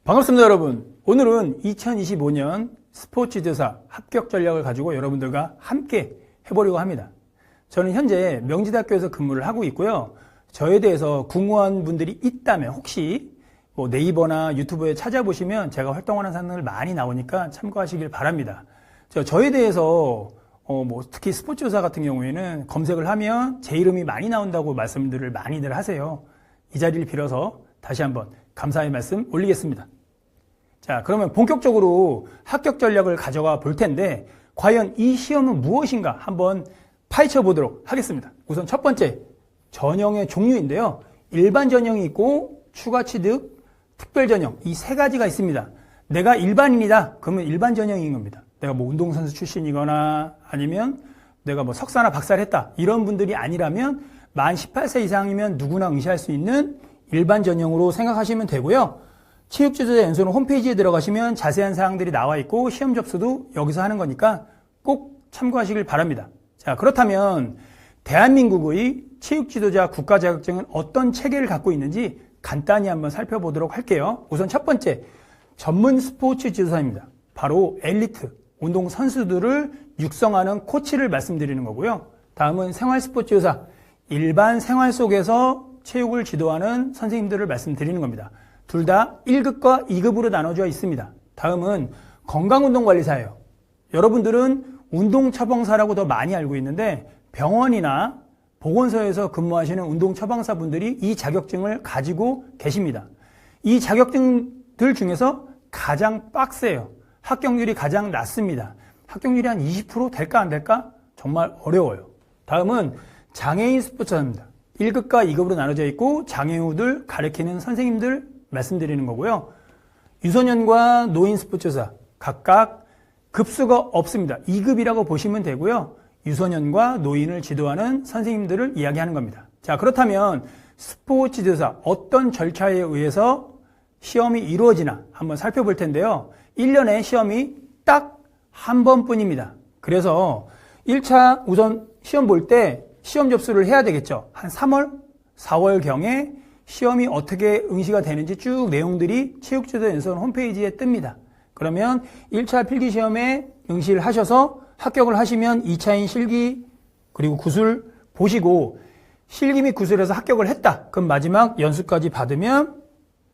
반갑습니다, 여러분. 오늘은 2025년 스포츠지도사 합격 전략을 가지고 여러분들과 함께 해보려고 합니다. 저는 현재 명지대학교에서 근무를 하고 있고요. 저에 대해서 궁금한 분들이 있다면 혹시 네이버나 유튜브에 찾아보시면 제가 활동하는 사람들 많이 나오니까 참고하시길 바랍니다. 저에 대해서 특히 스포츠지도사 같은 경우에는 검색을 하면 제 이름이 많이 나온다고 말씀들을 많이들 하세요. 이 자리를 빌어서 다시 한번 감사의 말씀 올리겠습니다. 자, 그러면 본격적으로 합격 전략을 가져가 볼 텐데 과연 이 시험은 무엇인가 한번 파헤쳐 보도록 하겠습니다. 우선 첫 번째, 전형의 종류인데요. 일반 전형이 있고 추가 취득, 특별 전형, 이 세 가지가 있습니다. 내가 일반인이다 그러면 일반 전형인 겁니다. 내가 운동선수 출신이거나 아니면 내가 석사나 박사를 했다 이런 분들이 아니라면 만 18세 이상이면 누구나 응시할 수 있는 일반 전형으로 생각하시면 되고요. 체육지도자 연수원 홈페이지에 들어가시면 자세한 사항들이 나와 있고 시험 접수도 여기서 하는 거니까 꼭 참고하시길 바랍니다. 자, 그렇다면 대한민국의 체육지도자 국가자격증은 어떤 체계를 갖고 있는지 간단히 한번 살펴보도록 할게요. 우선 첫 번째, 전문 스포츠 지도사입니다. 바로 엘리트, 운동 선수들을 육성하는 코치를 말씀드리는 거고요. 다음은 생활 스포츠 지도사, 일반 생활 속에서 체육을 지도하는 선생님들을 말씀드리는 겁니다. 둘 다 1급과 2급으로 나눠져 있습니다. 다음은 건강운동관리사예요. 여러분들은 운동처방사라고 더 많이 알고 있는데 병원이나 보건소에서 근무하시는 운동처방사분들이 이 자격증을 가지고 계십니다. 이 자격증들 중에서 가장 빡세요. 합격률이 가장 낮습니다. 합격률이 한 20% 될까 안 될까? 정말 어려워요. 다음은 장애인 스포츠입니다. 1급과 2급으로 나눠져 있고 장애우들 가르치는 선생님들 말씀드리는 거고요. 유소년과 노인 스포츠사 각각 급수가 없습니다. 2급이라고 보시면 되고요. 유소년과 노인을 지도하는 선생님들을 이야기하는 겁니다. 자, 그렇다면 스포츠 지도사 어떤 절차에 의해서 시험이 이루어지나 한번 살펴볼 텐데요. 1년에 시험이 딱 한 번뿐입니다. 그래서 1차 우선 시험 볼 때 시험 접수를 해야 되겠죠. 한 3월, 4월경에 시험이 어떻게 응시가 되는지 쭉 내용들이 체육지도자 연수원 홈페이지에 뜹니다. 그러면 1차 필기시험에 응시를 하셔서 합격을 하시면 2차인 실기 그리고 구술 보시고 실기 및 구술에서 합격을 했다. 그럼 마지막 연수까지 받으면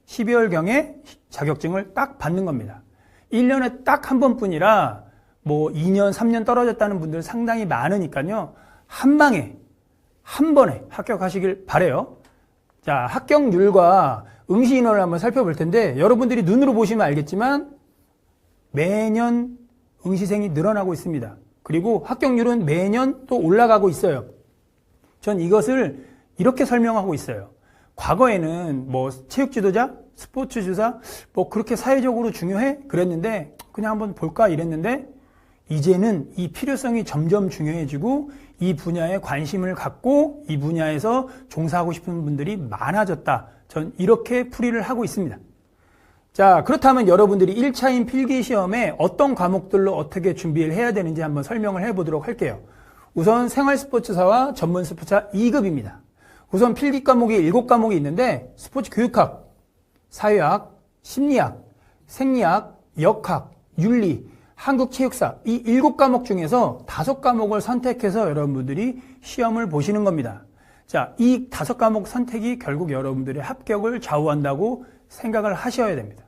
12월경에 자격증을 딱 받는 겁니다. 1년에 딱 한 번뿐이라 2년, 3년 떨어졌다는 분들 상당히 많으니까요. 한 방에, 한 번에 합격하시길 바라요. 자, 합격률과 응시 인원을 한번 살펴볼 텐데 여러분들이 눈으로 보시면 알겠지만 매년 응시생이 늘어나고 있습니다. 그리고 합격률은 매년 또 올라가고 있어요. 전 이것을 이렇게 설명하고 있어요. 과거에는 체육지도자, 스포츠지도사 그렇게 사회적으로 중요해? 그랬는데 그냥 한번 볼까 이랬는데 이제는 이 필요성이 점점 중요해지고 이 분야에 관심을 갖고 이 분야에서 종사하고 싶은 분들이 많아졌다. 전 이렇게 풀이를 하고 있습니다. 자, 그렇다면 여러분들이 1차인 필기시험에 어떤 과목들로 어떻게 준비를 해야 되는지 한번 설명을 해보도록 할게요. 우선 생활스포츠사와 전문스포츠사 2급입니다. 우선 필기 과목이 7과목이 있는데 스포츠 교육학, 사회학, 심리학, 생리학, 역학, 윤리, 한국체육사 이 7과목 중에서 5과목을 선택해서 여러분들이 시험을 보시는 겁니다. 자, 이 5과목 선택이 결국 여러분들의 합격을 좌우한다고 생각을 하셔야 됩니다.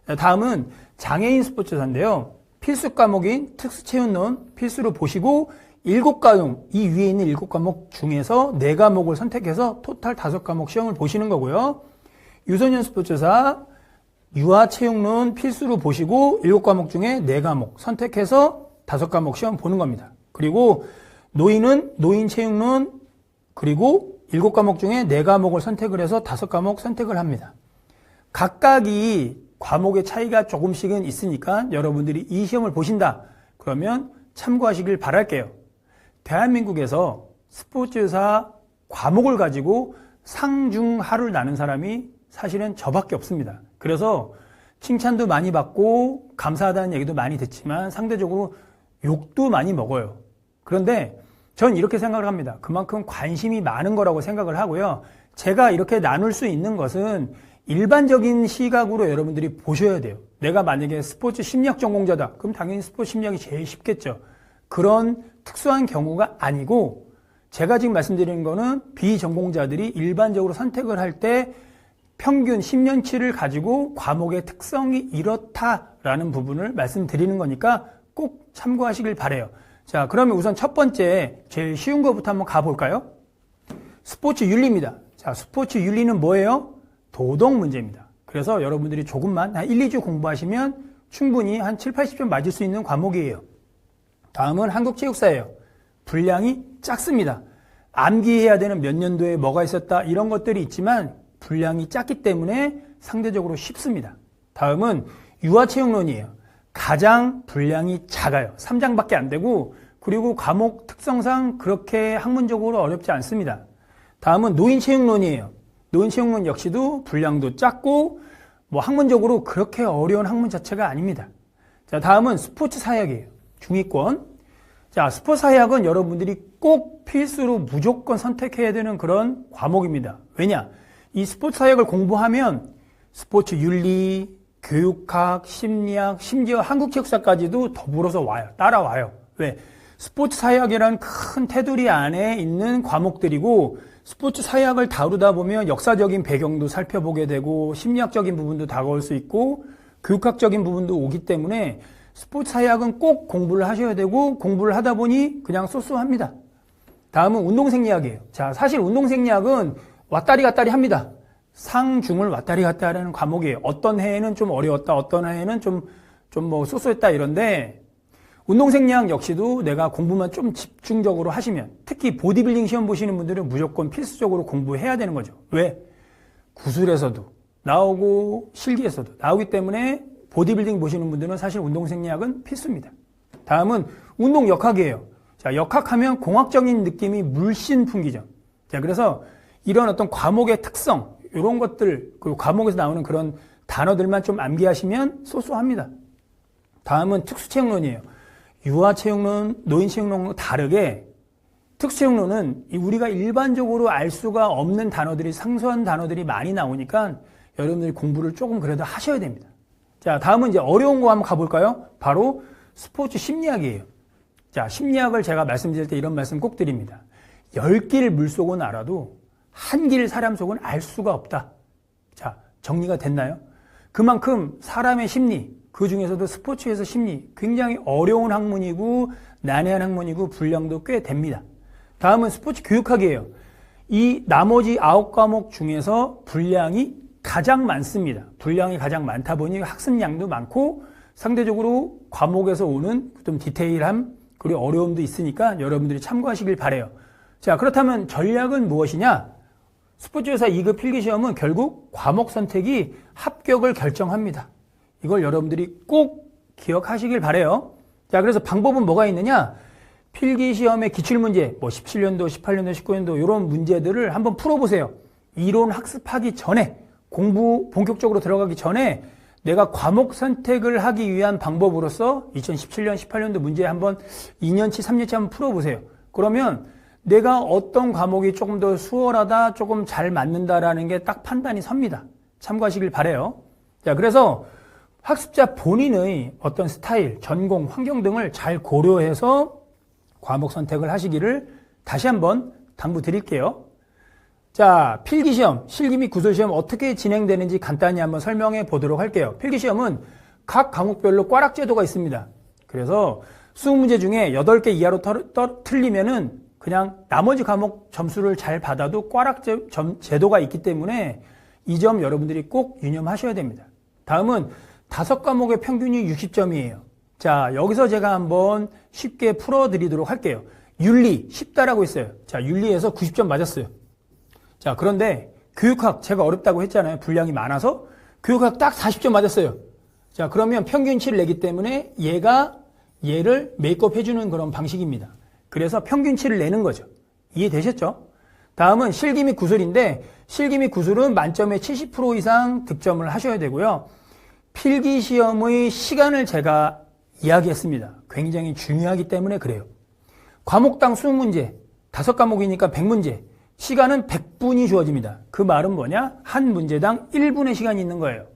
자, 다음은 장애인 스포츠사인데요. 필수 과목인 특수체육론 필수로 보시고 7과목, 이 위에 있는 7과목 중에서 4과목을 선택해서 토탈 5과목 시험을 보시는 거고요. 유소년 스포츠사 유아체육론 필수로 보시고 7과목 중에 4과목 선택해서 5과목 시험 보는 겁니다. 그리고 노인은 노인체육론 그리고 7과목 중에 4과목을 선택을 해서 5과목 선택을 합니다. 각각이 과목의 차이가 조금씩은 있으니까 여러분들이 이 시험을 보신다. 그러면 참고하시길 바랄게요. 대한민국에서 스포츠사 과목을 가지고 상중하를 나눈 사람이 사실은 저밖에 없습니다. 그래서 칭찬도 많이 받고 감사하다는 얘기도 많이 듣지만 상대적으로 욕도 많이 먹어요. 그런데 전 이렇게 생각을 합니다. 그만큼 관심이 많은 거라고 생각을 하고요. 제가 이렇게 나눌 수 있는 것은 일반적인 시각으로 여러분들이 보셔야 돼요. 내가 만약에 스포츠 심리학 전공자다. 그럼 당연히 스포츠 심리학이 제일 쉽겠죠. 그런 특수한 경우가 아니고 제가 지금 말씀드리는 거는 비전공자들이 일반적으로 선택을 할 때 평균 10년치를 가지고 과목의 특성이 이렇다라는 부분을 말씀드리는 거니까 꼭 참고하시길 바라요. 자, 그러면 우선 첫 번째 제일 쉬운 것부터 한번 가볼까요? 스포츠 윤리입니다. 자, 스포츠 윤리는 뭐예요? 도덕 문제입니다. 그래서 여러분들이 조금만 한 1, 2주 공부하시면 충분히 한 7, 80점 맞을 수 있는 과목이에요. 다음은 한국체육사예요. 분량이 작습니다. 암기해야 되는 몇 년도에 뭐가 있었다 이런 것들이 있지만 분량이 작기 때문에 상대적으로 쉽습니다. 다음은 유아체육론이에요. 가장 분량이 작아요. 3장밖에 안 되고 그리고 과목 특성상 그렇게 학문적으로 어렵지 않습니다. 다음은 노인체육론이에요. 노인체육론 역시도 분량도 작고 뭐 학문적으로 그렇게 어려운 학문 자체가 아닙니다. 자, 다음은 스포츠 사회학이에요. 중위권. 자, 스포츠 사회학은 여러분들이 꼭 필수로 무조건 선택해야 되는 그런 과목입니다. 왜냐? 이 스포츠 사회학을 공부하면 스포츠 윤리, 교육학, 심리학, 심지어 한국체육사까지도 더불어서 와요. 따라와요. 왜? 스포츠 사회학이라는 큰 테두리 안에 있는 과목들이고 스포츠 사회학을 다루다 보면 역사적인 배경도 살펴보게 되고 심리학적인 부분도 다가올 수 있고 교육학적인 부분도 오기 때문에 스포츠 사회학은 꼭 공부를 하셔야 되고 공부를 하다 보니 그냥 쏘쏘합니다. 다음은 운동생리학이에요. 자, 사실 운동생리학은 왔다리 갔다리 합니다. 상중을 왔다리 갔다리 하는 과목이에요. 어떤 해에는 좀 어려웠다, 어떤 해에는 좀 뭐 쏘쏘했다 이런데 운동생리학 역시도 내가 공부만 좀 집중적으로 하시면 특히 보디빌딩 시험 보시는 분들은 무조건 필수적으로 공부해야 되는 거죠. 왜? 구술에서도 나오고 실기에서도 나오기 때문에 보디빌딩 보시는 분들은 사실 운동생리학은 필수입니다. 다음은 운동역학이에요. 자, 역학하면 공학적인 느낌이 물씬 풍기죠. 자, 그래서 이런 어떤 과목의 특성, 이런 것들, 그 과목에서 나오는 그런 단어들만 좀 암기하시면 쏘쏘합니다. 다음은 특수체육론이에요. 유아체육론, 노인체육론과 다르게 특수체육론은 우리가 일반적으로 알 수가 없는 단어들이, 상수한 단어들이 많이 나오니까 여러분들이 공부를 조금 그래도 하셔야 됩니다. 자, 다음은 이제 어려운 거 한번 가볼까요? 바로 스포츠 심리학이에요. 자, 심리학을 제가 말씀드릴 때 이런 말씀 꼭 드립니다. 10길 물속은 알아도 한 길 사람 속은 알 수가 없다. 자, 정리가 됐나요? 그만큼 사람의 심리, 그 중에서도 스포츠에서 심리, 굉장히 어려운 학문이고 난해한 학문이고 분량도 꽤 됩니다. 다음은 스포츠 교육학이에요. 이 나머지 9과목 중에서 분량이 가장 많습니다. 분량이 가장 많다 보니 학습량도 많고 상대적으로 과목에서 오는 좀 디테일함 그리고 어려움도 있으니까 여러분들이 참고하시길 바라요. 자, 그렇다면 전략은 무엇이냐? 스포츠여사 2급 필기시험은 결국 과목 선택이 합격을 결정합니다. 이걸 여러분들이 꼭 기억하시길 바라요. 자, 그래서 방법은 뭐가 있느냐? 필기시험의 기출문제, 뭐 17년도, 18년도, 19년도 이런 문제들을 한번 풀어보세요. 이론 학습하기 전에, 공부 본격적으로 들어가기 전에 내가 과목 선택을 하기 위한 방법으로서 2017년, 18년도 문제 한번 2년치, 3년치 한번 풀어보세요. 그러면 내가 어떤 과목이 조금 더 수월하다, 조금 잘 맞는다라는 게 딱 판단이 섭니다. 참고하시길 바라요. 자, 그래서 학습자 본인의 어떤 스타일, 전공, 환경 등을 잘 고려해서 과목 선택을 하시기를 다시 한번 당부드릴게요. 자, 필기시험, 실기 및 구술시험 어떻게 진행되는지 간단히 한번 설명해 보도록 할게요. 필기시험은 각 과목별로 꽈락 제도가 있습니다. 그래서 20문제 중에 8개 이하로 틀리면은 그냥 나머지 과목 점수를 잘 받아도 꽈락 제도가 있기 때문에 이 점 여러분들이 꼭 유념하셔야 됩니다. 다음은 5과목의 평균이 60점이에요. 자, 여기서 제가 한번 쉽게 풀어드리도록 할게요. 윤리, 쉽다라고 했어요. 자, 윤리에서 90점 맞았어요. 자, 그런데 교육학, 제가 어렵다고 했잖아요. 분량이 많아서. 교육학 딱 40점 맞았어요. 자, 그러면 평균치를 내기 때문에 얘를 메이크업 해주는 그런 방식입니다. 그래서 평균치를 내는 거죠. 이해되셨죠? 다음은 실기 및 구술인데, 실기 및 구술은 만점에 70% 이상 득점을 하셔야 되고요. 필기시험의 시간을 제가 이야기했습니다. 굉장히 중요하기 때문에 그래요. 과목당 20문제, 5과목이니까 100문제. 시간은 100분이 주어집니다. 그 말은 뭐냐? 한 문제당 1분의 시간이 있는 거예요.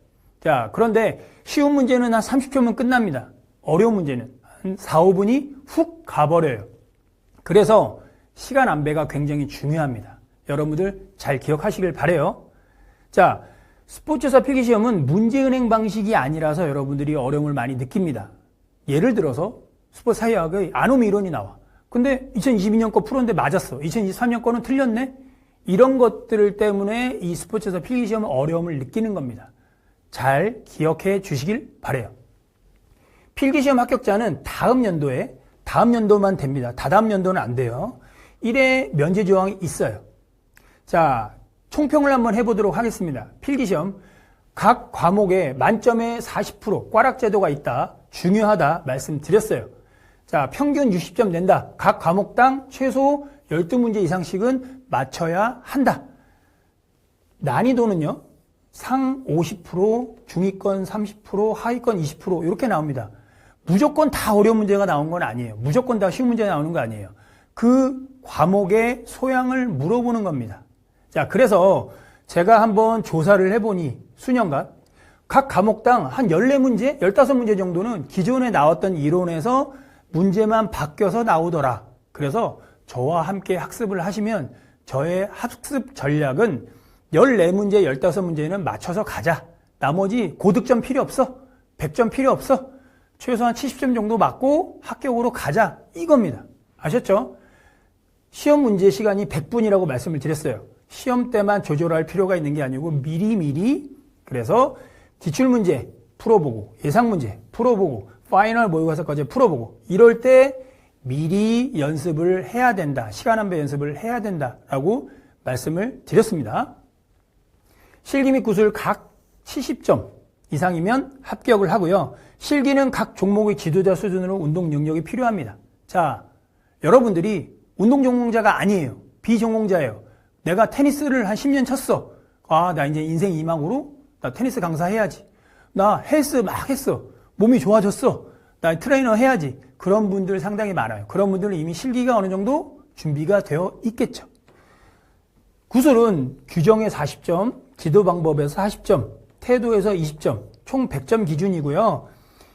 자, 그런데 쉬운 문제는 한 30초면 끝납니다. 어려운 문제는 한 4, 5분이 훅 가버려요. 그래서 시간 안배가 굉장히 중요합니다. 여러분들 잘 기억하시길 바라요. 자, 스포츠사 필기시험은 문제은행 방식이 아니라서 여러분들이 어려움을 많이 느낍니다. 예를 들어서 스포츠 사회학의 아노미 이론이 나와. 근데 2022년 거 풀었는데 맞았어. 2023년 거는 틀렸네? 이런 것들 때문에 이 스포츠사 필기시험은 어려움을 느끼는 겁니다. 잘 기억해 주시길 바라요. 필기시험 합격자는 다음 연도만 됩니다. 다다음 연도는 안 돼요. 1회 면제 조항이 있어요. 자, 총평을 한번 해보도록 하겠습니다. 필기시험 각 과목에 만점에 40% 꽈락제도가 있다. 중요하다 말씀드렸어요. 자, 평균 60점 낸다. 각 과목당 최소 12문제 이상씩은 맞춰야 한다. 난이도는요. 상 50%, 중위권 30%, 하위권 20% 이렇게 나옵니다. 무조건 다 어려운 문제가 나온 건 아니에요. 무조건 다 쉬운 문제가 나오는 거 아니에요. 그 과목의 소양을 물어보는 겁니다. 자, 그래서 제가 한번 조사를 해보니 수년간 각 과목당 한 14문제, 15문제 정도는 기존에 나왔던 이론에서 문제만 바뀌어서 나오더라. 그래서 저와 함께 학습을 하시면 저의 학습 전략은 14문제, 15문제는 맞춰서 가자. 나머지 고득점 필요 없어. 100점 필요 없어. 최소한 70점 정도 맞고 합격으로 가자. 이겁니다. 아셨죠? 시험 문제 시간이 100분이라고 말씀을 드렸어요. 시험 때만 조절할 필요가 있는 게 아니고 미리미리 그래서 기출문제 풀어보고 예상문제 풀어보고 파이널 모의고사까지 풀어보고 이럴 때 미리 연습을 해야 된다. 시간 안배 연습을 해야 된다라고 말씀을 드렸습니다. 실기 및 구술 각 70점 이상이면 합격을 하고요. 실기는 각 종목의 지도자 수준으로 운동 능력이 필요합니다. 자, 여러분들이 운동 전공자가 아니에요. 비전공자예요. 내가 테니스를 한 10년 쳤어. 아, 나 이제 인생 이망으로 나 테니스 강사해야지. 나 헬스 막 했어. 몸이 좋아졌어. 나 트레이너 해야지. 그런 분들 상당히 많아요. 그런 분들은 이미 실기가 어느 정도 준비가 되어 있겠죠. 구술은 규정에 40점, 지도 방법에서 40점, 태도에서 20점, 총 100점 기준이고요.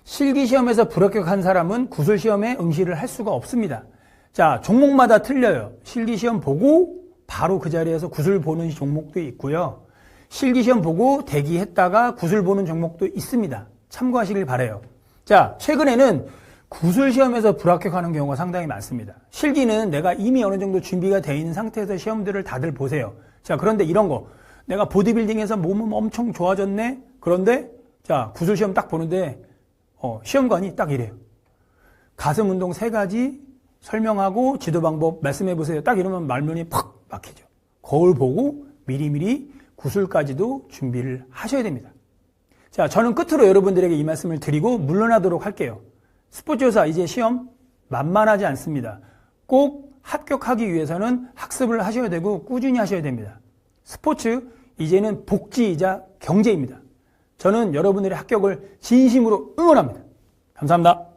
실기시험에서 불합격한 사람은 구술시험에 응시를 할 수가 없습니다. 자, 종목마다 틀려요. 실기시험 보고 바로 그 자리에서 구술 보는 종목도 있고요. 실기시험 보고 대기했다가 구술 보는 종목도 있습니다. 참고하시길 바라요. 자, 최근에는 구술시험에서 불합격하는 경우가 상당히 많습니다. 실기는 내가 이미 어느 정도 준비가 되어 있는 상태에서 시험들을 다들 보세요. 자, 그런데 이런 거 내가 보디빌딩에서 몸은 엄청 좋아졌네? 그런데 자, 구술시험 딱 보는데 시험관이 딱 이래요. 가슴 운동 3가지 설명하고 지도 방법 말씀해 보세요. 딱 이러면 말문이 팍 막히죠. 거울 보고 미리미리 구술까지도 준비를 하셔야 됩니다. 자, 저는 끝으로 여러분들에게 이 말씀을 드리고 물러나도록 할게요. 스포츠조사 이제 시험 만만하지 않습니다. 꼭 합격하기 위해서는 학습을 하셔야 되고 꾸준히 하셔야 됩니다. 스포츠 이제는 복지이자 경제입니다. 저는 여러분들의 합격을 진심으로 응원합니다. 감사합니다.